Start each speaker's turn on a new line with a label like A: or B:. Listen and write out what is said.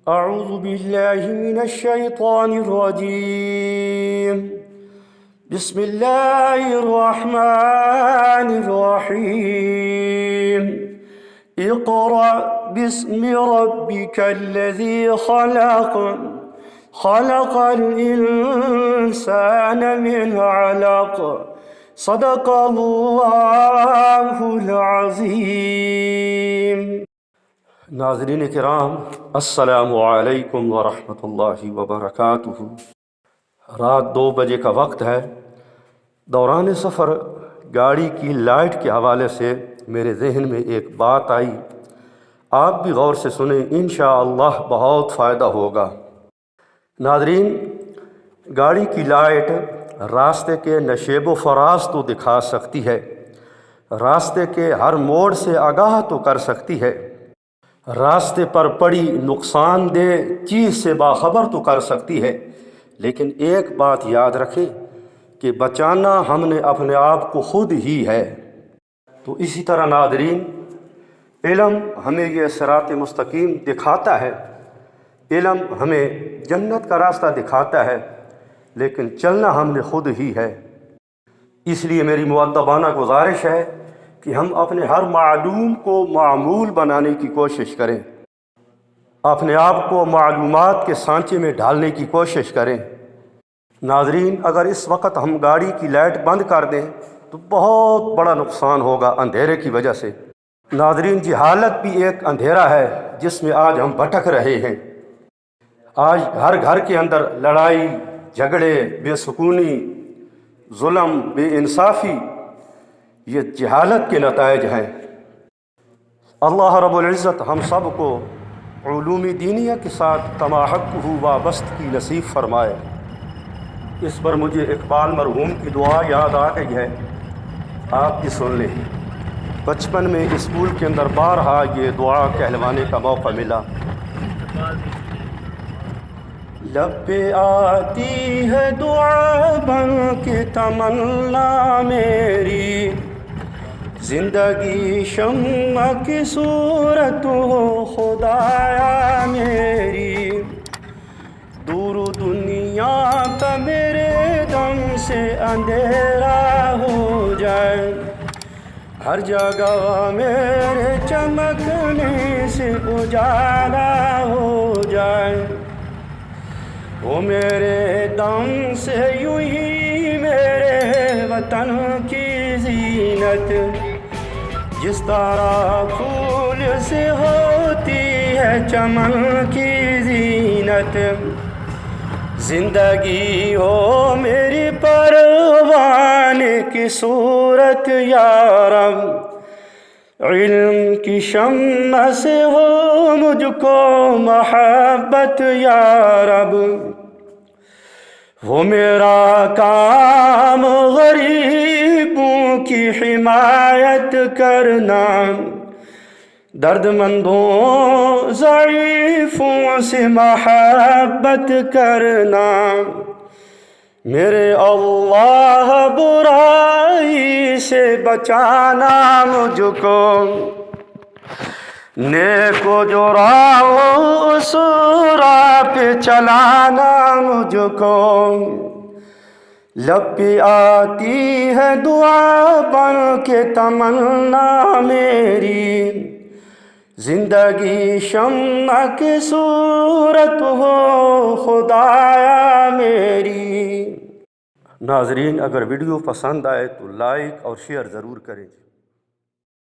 A: اعوذ باللہ من الشیطان الرجیم بسم اللہ الرحمن الرحیم اقرأ باسم ربک الذی خلق خلق الانسان من علق صدق اللہ العظیم۔ ناظرین کرام، السلام علیکم ورحمۃ اللہ وبرکاتہ۔ رات 2 بجے کا وقت ہے۔ دوران سفر گاڑی کی لائٹ کے حوالے سے میرے ذہن میں ایک بات آئی، آپ بھی غور سے سنیں، انشاءاللہ بہت فائدہ ہوگا۔ ناظرین، گاڑی کی لائٹ راستے کے نشیب و فراز تو دکھا سکتی ہے، راستے کے ہر موڑ سے آگاہ تو کر سکتی ہے، راستے پر پڑی نقصان دہ چیز سے باخبر تو کر سکتی ہے، لیکن ایک بات یاد رکھیں کہ بچانا ہم نے اپنے آپ کو خود ہی ہے۔ تو اسی طرح ناظرین، علم ہمیں یہ صراط مستقیم دکھاتا ہے، علم ہمیں جنت کا راستہ دکھاتا ہے، لیکن چلنا ہم نے خود ہی ہے۔ اس لیے میری مؤدبانہ گزارش ہے کہ ہم اپنے ہر معلوم کو معمول بنانے کی کوشش کریں، اپنے آپ کو معلومات کے سانچے میں ڈھالنے کی کوشش کریں۔ ناظرین، اگر اس وقت ہم گاڑی کی لائٹ بند کر دیں تو بہت بڑا نقصان ہوگا اندھیرے کی وجہ سے۔ ناظرین، جہالت بھی ایک اندھیرا ہے جس میں آج ہم بھٹک رہے ہیں۔ آج ہر گھر کے اندر لڑائی جھگڑے، بے سکونی، ظلم، بے انصافی، یہ جہالت کے نتائج ہیں۔ اللہ رب العزت ہم سب کو علوم دینیہ کے ساتھ کما حقہ وابستگی نصیب فرمائے۔ اس پر مجھے اقبال مرحوم کی دعا یاد آ گئی ہے، آپ بھی سن لیں۔ بچپن میں اسکول کے اندر بارہا یہ دعا کہلوانے کا موقع ملا۔ لب پہ آتی ہے دعا بن کے تمنا میری، زندگی شمع کی صورت ہو خدایا میری، دور دنیا کا میرے دم سے اندھیرا ہو جائے، ہر جگہ میرے چمکنے سے اجالا ہو جائے، وہ میرے دم سے یوں ہی میرے وطن کی زینت، جس طرح پھول سے ہوتی ہے چمن کی زینت، زندگی ہو میری پروانے کی صورت یا رب، علم کی شمع سے ہو مجھ کو محبت یا رب، وہ میرا کام غریبوں کی حمایت کرنا، درد مندوں ضعیفوں سے محبت کرنا، میرے اللہ برائی سے بچانا مجھ کو، نیک و جو راہ اس راہ پہ چلانا مجھ کو، لب پہ آتی ہے دعا بن کے تمنا میری، زندگی شمع کی صورت ہو خدایا میری۔ ناظرین، اگر ویڈیو پسند آئے تو لائک اور شیئر ضرور کریں۔